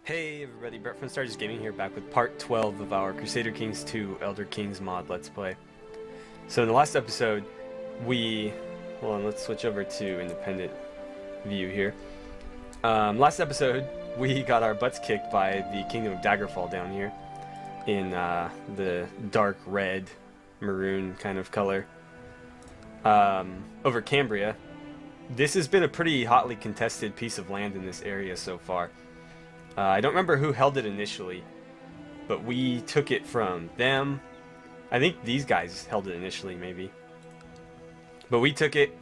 Hey everybody, Brett from Stars Gaming here, back with part 12 of our Crusader Kings 2 Elder Kings mod Let's Play. So in the last episode, hold on, let's switch over to independent view here. Last episode, we got our butts kicked by the Kingdom of Daggerfall down here in the dark red, maroon kind of color. Over Cambria. This has been a pretty hotly contested piece of land in this area so far. I don't remember who held it initially, but we took it from them. I think these guys held it initially, maybe. But we took it,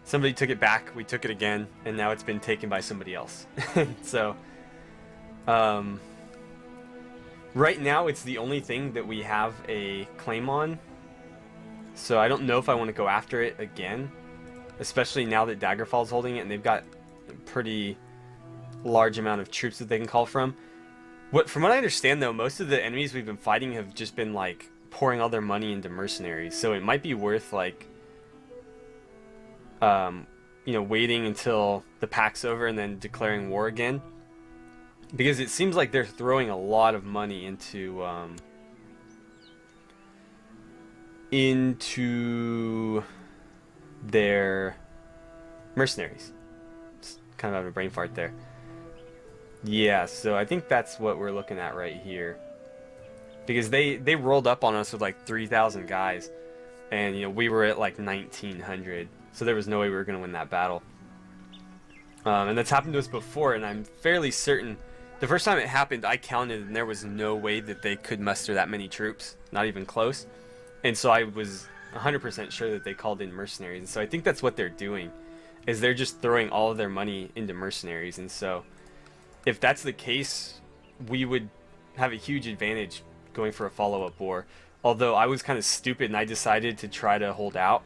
somebody took it back, we took it again, and now it's been taken by somebody else. So, right now it's the only thing that we have a claim on. So I don't know if I want to go after it again, especially now that Daggerfall's holding it, and they've got a pretty large amount of troops that they can call from. From what I understand though, most of the enemies we've been fighting have just been like pouring all their money into mercenaries, so it might be worth like waiting until the pack's over and then declaring war again, because it seems like they're throwing a lot of money into their mercenaries. Just kind of having a brain fart there. Yeah, so I think that's what we're looking at right here. Because they rolled up on us with like 3,000 guys. And, we were at like 1,900. So there was no way we were going to win that battle. And that's happened to us before, and I'm fairly certain... The first time it happened, I counted, and there was no way that they could muster that many troops. Not even close. And so I was 100% sure that they called in mercenaries. And so I think that's what they're doing. Is they're just throwing all of their money into mercenaries. And so... if that's the case, we would have a huge advantage going for a follow-up war. Although I was kind of stupid and I decided to try to hold out.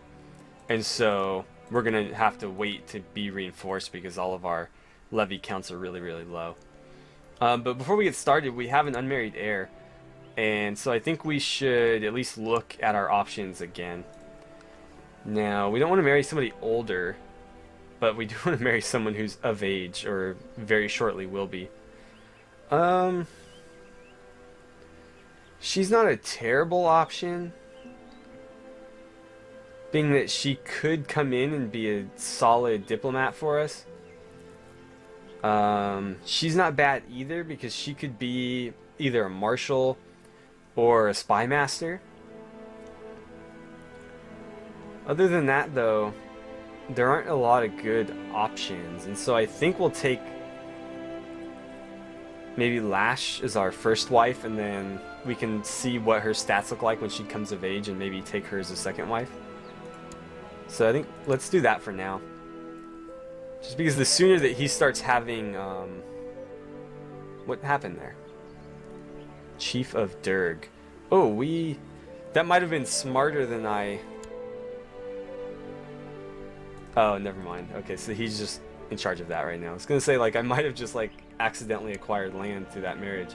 And so we're going to have to wait to be reinforced because all of our levy counts are really, really low. But before we get started, we have an unmarried heir. And so I think we should at least look at our options again. Now, we don't want to marry somebody older, but we do want to marry someone who's of age, or very shortly will be. She's not a terrible option, being that she could come in and be a solid diplomat for us. She's not bad either, because she could be either a marshal or a spy master. Other than that, though, there aren't a lot of good options, and so I think we'll take maybe Lash as our first wife, and then we can see what her stats look like when she comes of age and maybe take her as a second wife. So I think let's do that for now, just because the sooner that he starts having what happened there? Chief of Durg. Oh, that might have been smarter than I... Oh, never mind. Okay, so he's just in charge of that right now. I was gonna say, like, I might have just, like, accidentally acquired land through that marriage.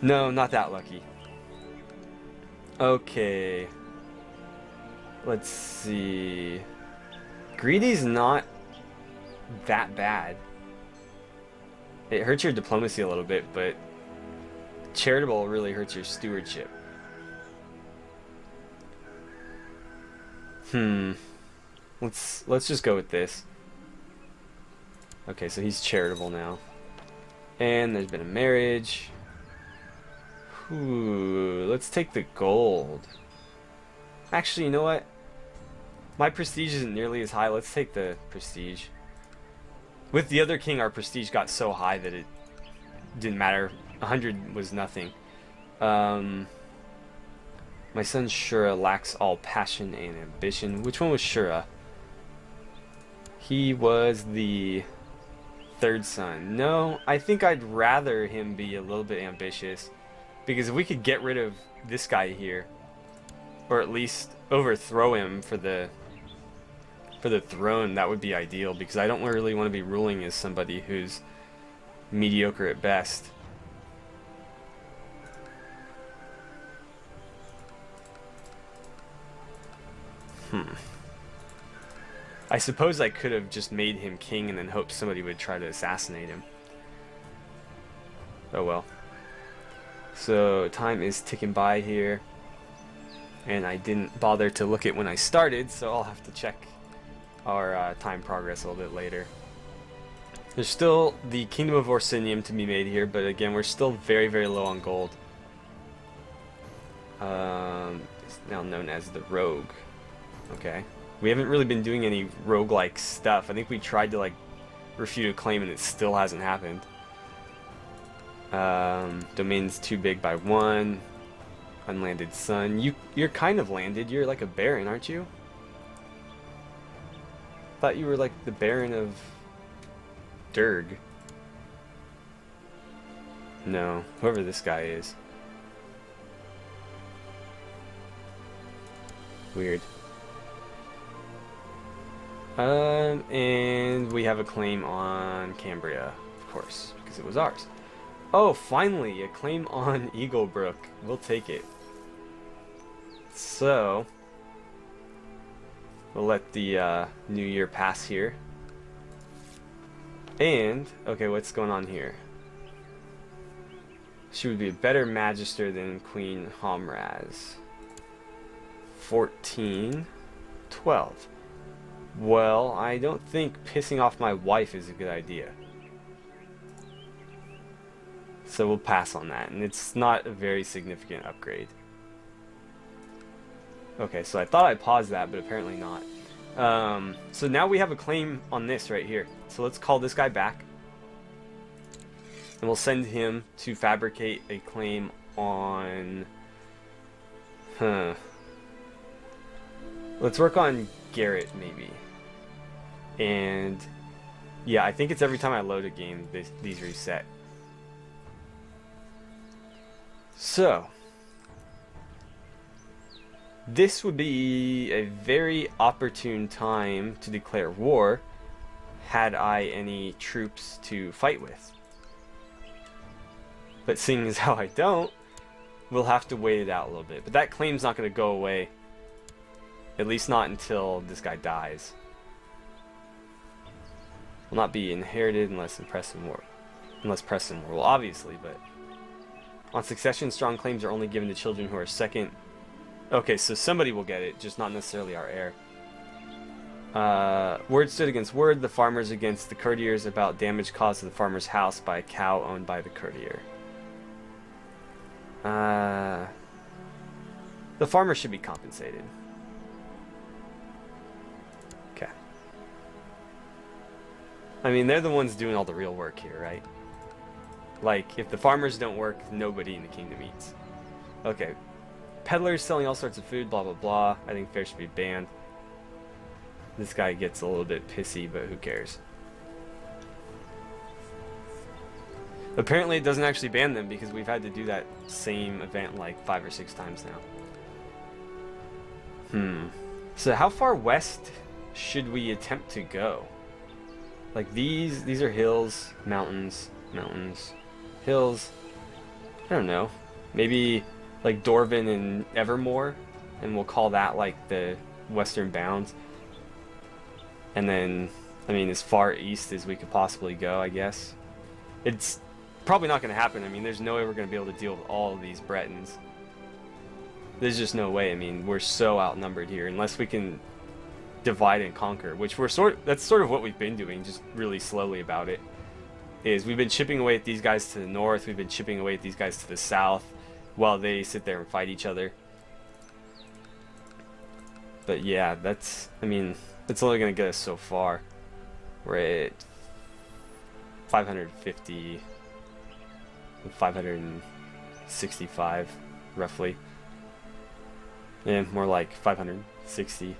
No, not that lucky. Okay. Let's see. Greedy's not that bad. It hurts your diplomacy a little bit, but charitable really hurts your stewardship. Let's just go with this. Okay, so he's charitable now. And there's been a marriage. Ooh, let's take the gold. Actually, you know what? My prestige isn't nearly as high. Let's take the prestige. With the other king, our prestige got so high that it didn't matter. 100 was nothing. My son Shura lacks all passion and ambition. Which one was Shura? He was the third son. No, I think I'd rather him be a little bit ambitious, because if we could get rid of this guy here, or at least overthrow him for the throne, that would be ideal, because I don't really want to be ruling as somebody who's mediocre at best. I suppose I could have just made him king and then hoped somebody would try to assassinate him. Oh well. So time is ticking by here, and I didn't bother to look at when I started, so I'll have to check our time progress a little bit later. There's still the Kingdom of Orsinium to be made here, but again, we're still very, very low on gold. It's now known as the Rogue. Okay. We haven't really been doing any roguelike stuff. I think we tried to like refute a claim and it still hasn't happened. Domain's too big by 1. Unlanded sun. You're kind of landed. You're like a baron, aren't you? Thought you were like the Baron of Durg. No, whoever this guy is. Weird. And we have a claim on Cambria, of course, because it was ours. Oh, finally, a claim on Eaglebrook. We'll take it. So, we'll let the new year pass here. And, okay, what's going on here? She would be a better magister than Queen Homraz. 14, 12. Well, I don't think pissing off my wife is a good idea. So we'll pass on that, and it's not a very significant upgrade. Okay, so I thought I paused that, but apparently not. So now we have a claim on this right here. So let's call this guy back. And we'll send him to fabricate a claim on... Let's work on Garrett, maybe. And... yeah, I think it's every time I load a game, these reset. So... this would be a very opportune time to declare war, had I any troops to fight with. But seeing as how I don't, we'll have to wait it out a little bit. But that claim's not going to go away, at least not until this guy dies. Will not be inherited unless Preston War. Well, obviously, but on succession, strong claims are only given to children who are second. Okay, so somebody will get it, just not necessarily our heir. Word stood against word, the farmers against the courtiers about damage caused to the farmer's house by a cow owned by the courtier. The farmer should be compensated. Okay. I mean, they're the ones doing all the real work here, right? Like, if the farmers don't work, nobody in the kingdom eats. Okay. Peddlers selling all sorts of food, blah blah blah. I think fair should be banned. This guy gets a little bit pissy, but who cares? Apparently it doesn't actually ban them because we've had to do that same event like 5 or 6 times now. So how far west should we attempt to go? Like these are hills, mountains, hills. I don't know. Maybe like Dorvan and Evermore, and we'll call that like the western bounds. And then, I mean, as far east as we could possibly go, I guess. It's probably not going to happen. I mean, there's no way we're going to be able to deal with all of these Bretons. There's just no way. I mean, we're so outnumbered here, unless we can divide and conquer, which that's sort of what we've been doing, just really slowly about it. Is we've been chipping away at these guys to the north, we've been chipping away at these guys to the south, while they sit there and fight each other. But yeah, that's, I mean, it's only going to get us so far. We're at 550, 565, roughly. Yeah, more like 560.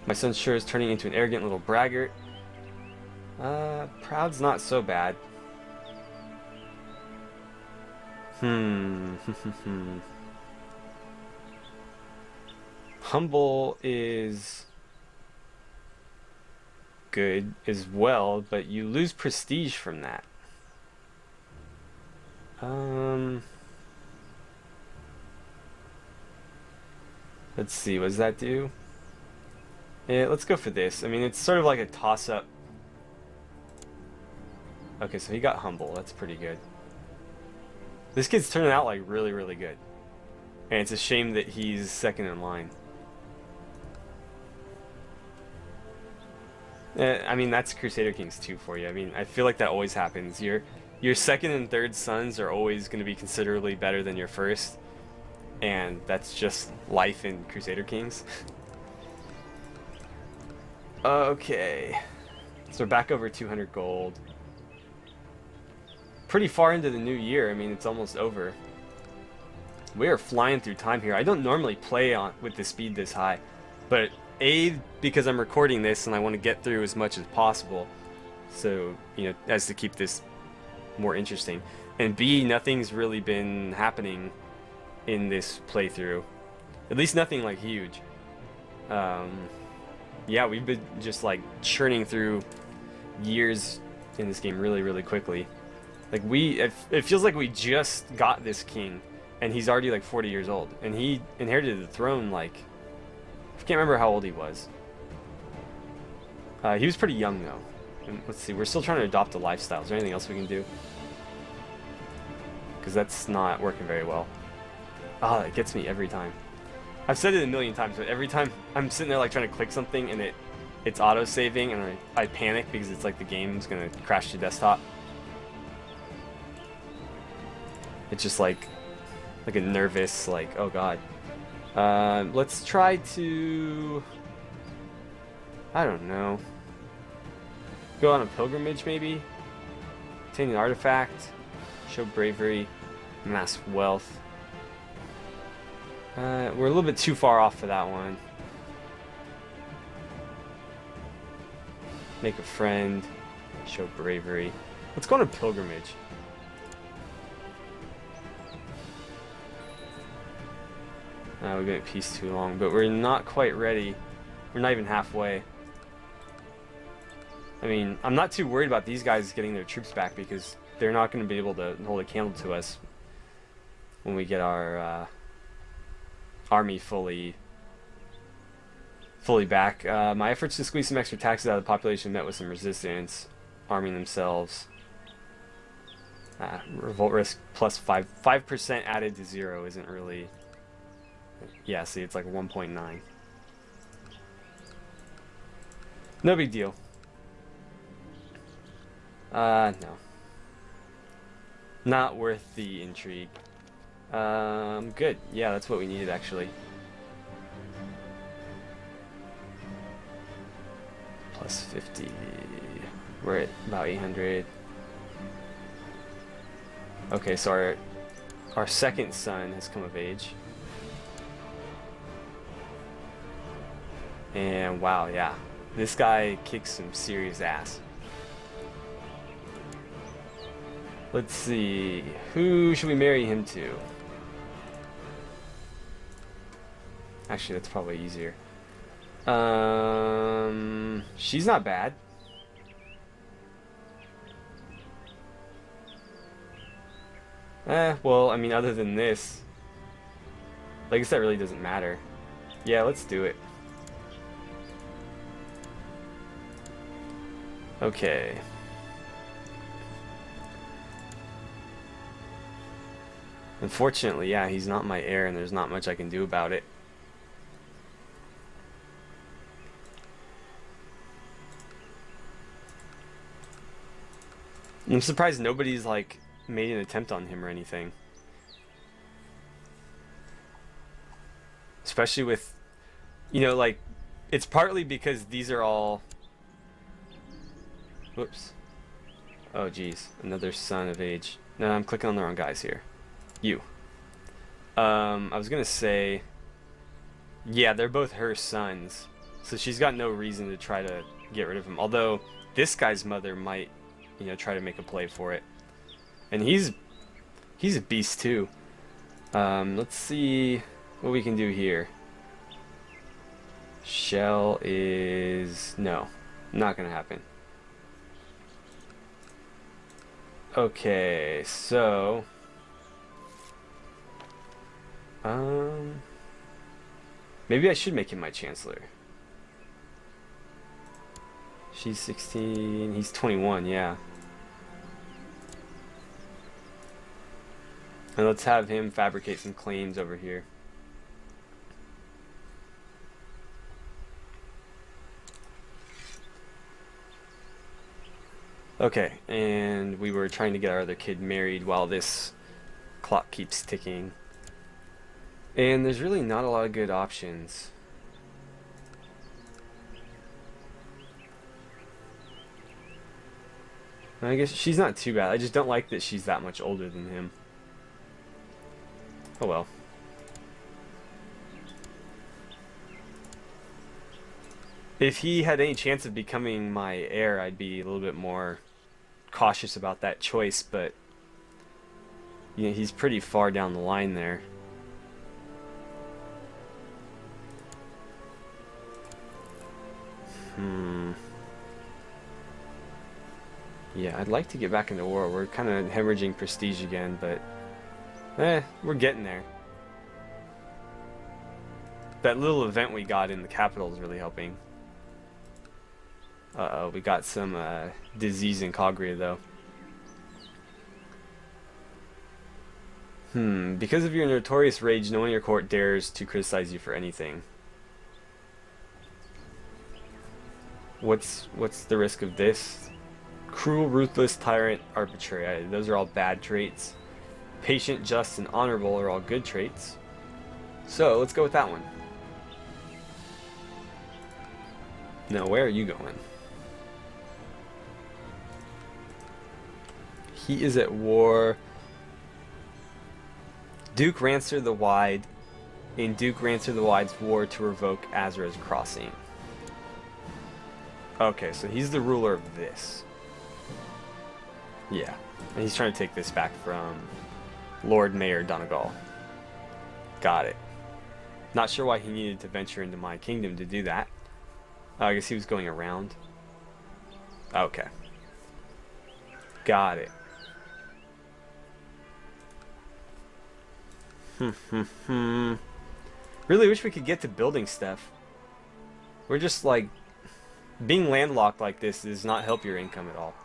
My son sure is turning into an arrogant little braggart. Proud's not so bad. Humble is good as well, but you lose prestige from that. Let's see, what does that do? Yeah, let's go for this. I mean, it's sort of like a toss-up. Okay, so he got humble. That's pretty good. This kid's turning out like really, really good. And it's a shame that he's second in line. I mean, that's Crusader Kings 2 for you. I mean, I feel like that always happens. Your second and third sons are always going to be considerably better than your first. And that's just life in Crusader Kings. Okay. So we're back over 200 gold. Pretty far into the new year. I mean, it's almost over. We are flying through time here. I don't normally play with the speed this high. But A, because I'm recording this and I want to get through as much as possible. So, you know, as to keep this more interesting. And B, nothing's really been happening in this playthrough. At least nothing like huge. Yeah, we've been just like churning through years in this game really, really quickly. Like it feels like we just got this king and he's already like 40 years old. And he inherited the throne like, I can't remember how old he was. He was pretty young though. And let's see, we're still trying to adopt a lifestyle. Is there anything else we can do? Because that's not working very well. Ah, it gets me every time. I've said it a million times, but every time I'm sitting there like trying to click something and it's auto-saving and I panic because it's like the game's gonna crash to desktop. It's just like a nervous, like, oh god. Let's try to, I don't know, go on a pilgrimage maybe? Obtain an artifact, show bravery, amass wealth. We're a little bit too far off for that one. Make a friend, show bravery. Let's go on a pilgrimage. We've been at peace too long, but we're not quite ready. We're not even halfway. I mean, I'm not too worried about these guys getting their troops back because they're not going to be able to hold a candle to us when we get our army fully back. My efforts to squeeze some extra taxes out of the population met with some resistance, arming themselves. Revolt risk plus 5% added to 0 isn't really. Yeah, see, it's like 1.9. No big deal. No. Not worth the intrigue. Good. Yeah, that's what we needed, actually. Plus 50. We're at about 800. Okay, so our second son has come of age. And wow, yeah. This guy kicks some serious ass. Let's see. Who should we marry him to? Actually, that's probably easier. She's not bad. Well, I mean, other than this, I guess that really doesn't matter. Yeah, let's do it. Okay. Unfortunately, yeah, he's not my heir, and there's not much I can do about it. I'm surprised nobody's, like, made an attempt on him or anything. Especially with, you know, like, it's partly because these are all... Whoops. Oh, geez. Another son of age. No, I'm clicking on the wrong guys here. You. I was gonna say... Yeah, they're both her sons. So she's got no reason to try to get rid of him. Although, this guy's mother might, you know, try to make a play for it. And he's a beast, too. Let's see what we can do here. Shell is... No. Not gonna happen. Okay, so... Maybe I should make him my chancellor. She's 16, he's 21, yeah. And let's have him fabricate some claims over here. Okay, and we were trying to get our other kid married while this clock keeps ticking. And there's really not a lot of good options. I guess she's not too bad. I just don't like that she's that much older than him. Oh well. If he had any chance of becoming my heir, I'd be a little bit more cautious about that choice, but you know, he's pretty far down the line there. Yeah, I'd like to get back into war. We're kind of hemorrhaging prestige again, but we're getting there. That little event we got in the capital is really helping. Uh-oh, we got some disease in Cogria, though. Because of your notorious rage, no one in your court dares to criticize you for anything. What's the risk of this? Cruel, ruthless, tyrant, arbitrary. Those are all bad traits. Patient, just, and honorable are all good traits. So, let's go with that one. Now, where are you going? He is at war. Duke Rancer the Wide. In Duke Rancer the Wide's war to revoke Azra's Crossing. Okay, so he's the ruler of this. Yeah, and he's trying to take this back from Lord Mayor Donegal. Got it. Not sure why he needed to venture into my kingdom to do that. Oh, I guess he was going around. Okay. Got it. Really wish we could get to building stuff. We're just like... Being landlocked like this does not help your income at all.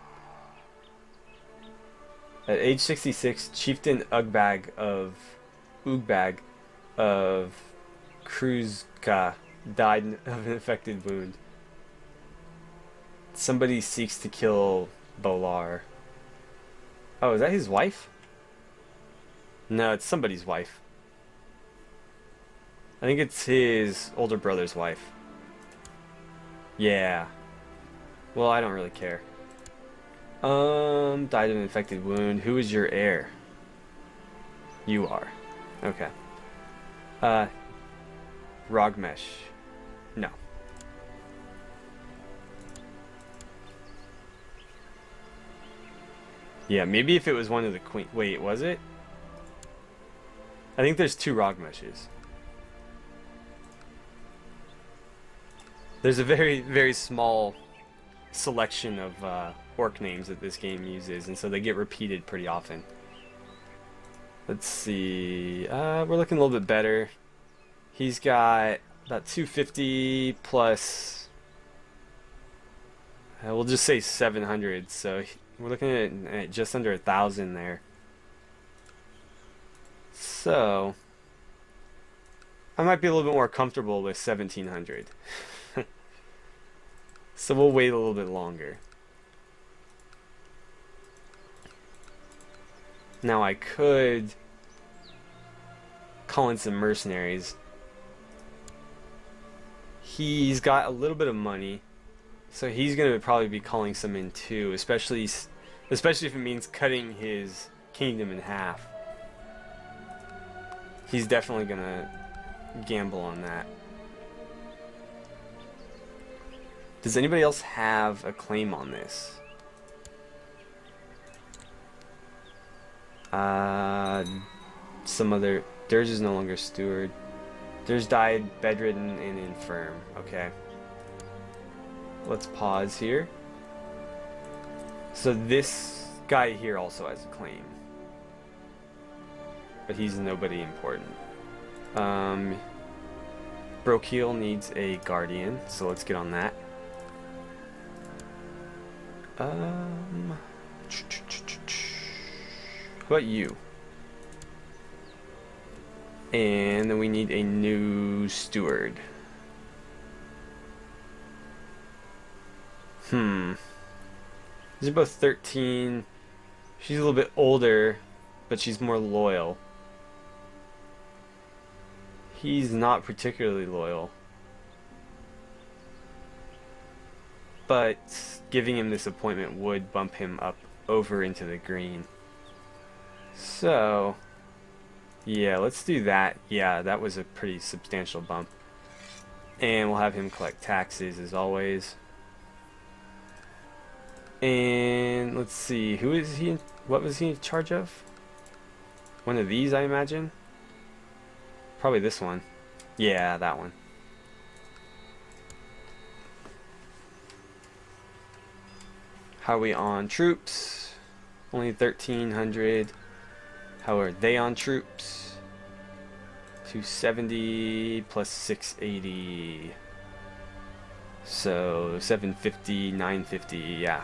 At age 66, Chieftain Ugbag of Kruzka died of an infected wound. Somebody seeks to kill Bolar. Oh, is that his wife? No, it's somebody's wife. I think it's his older brother's wife. Yeah. Well, I don't really care. Died of an infected wound. Who is your heir? You are. Okay. Rogmesh. No. Yeah, maybe if it was one of the queen... Wait, was it? I think there's 2 Rogmeshes. There's a very, very small selection of orc names that this game uses, and so they get repeated pretty often. Let's see. We're looking a little bit better. He's got about 250 plus... we'll just say 700, so we're looking at just under 1,000 there. So... I might be a little bit more comfortable with 1,700. So we'll wait a little bit longer. Now I could call in some mercenaries. He's got a little bit of money, so he's going to probably be calling some in too, especially if it means cutting his kingdom in half. He's definitely going to gamble on that. Does anybody else have a claim on this? Some other... Dirge is no longer steward. Dirge died bedridden and infirm. Okay. Let's pause here. So this guy here also has a claim. But he's nobody important. Brokeel needs a guardian, so let's get on that. How about you? And then we need a new steward. These are both 13. She's a little bit older, but she's more loyal. He's not particularly loyal. But giving him this appointment would bump him up over into the green. So, yeah, let's do that. Yeah, that was a pretty substantial bump. And we'll have him collect taxes as always. And let's see, who is he? What was he in charge of? One of these, I imagine. Probably this one. Yeah, that one. How are we on troops? Only 1,300. How are they on troops? 270 plus 680. So 750, 950, yeah.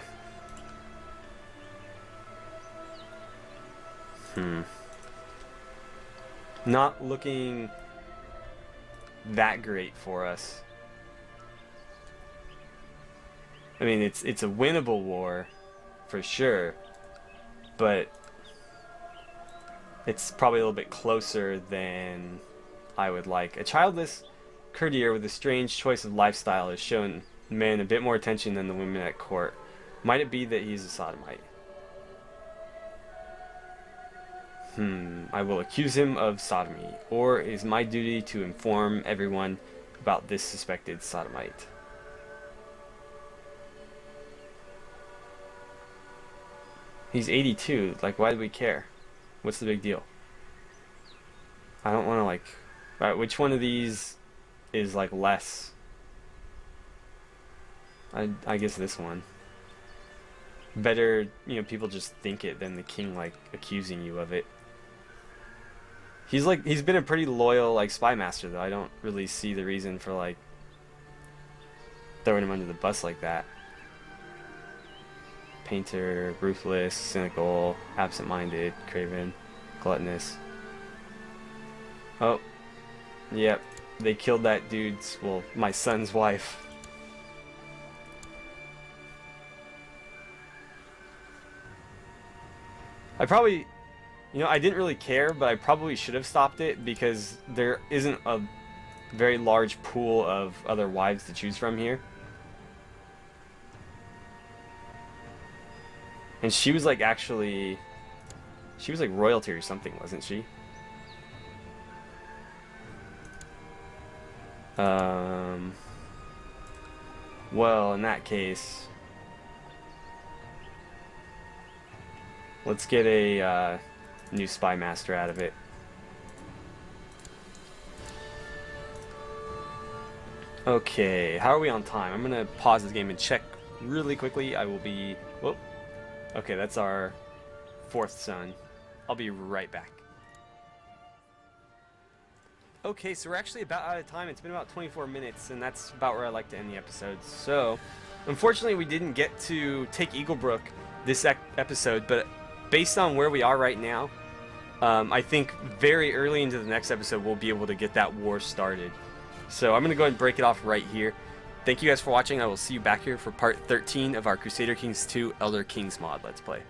Not looking that great for us. I mean, it's a winnable war for sure, but it's probably a little bit closer than I would like. A childless courtier with a strange choice of lifestyle has shown men a bit more attention than the women at court. Might it be that he's a sodomite? I will accuse him of sodomy, or it is my duty to inform everyone about this suspected sodomite. He's 82. Like, why do we care? What's the big deal? I don't want to, like... Alright, which one of these is, like, less? I guess this one. Better, you know, people just think it than the king, like, accusing you of it. He's been a pretty loyal, like, spy master, though. I don't really see the reason for, like, throwing him under the bus like that. Painter, ruthless, cynical, absent-minded, craven, gluttonous. Oh, yep, they killed that dude's, well, my son's wife. I probably, you know, I didn't really care, but I probably should have stopped it because there isn't a very large pool of other wives to choose from here. And she was like actually, she was like royalty or something, wasn't she? Well, in that case, let's get a new spy master out of it. Okay, how are we on time? I'm gonna pause this game and check really quickly. I will be, whoop. Okay, that's our 4th son. I'll be right back. Okay, so we're actually about out of time. It's been about 24 minutes, and that's about where I like to end the episode. So, unfortunately, we didn't get to take Eaglebrook this episode, but based on where we are right now, I think very early into the next episode, we'll be able to get that war started. So, I'm going to go ahead and break it off right here. Thank you guys for watching. I will see you back here for part 13 of our Crusader Kings 2 Elder Kings mod Let's Play.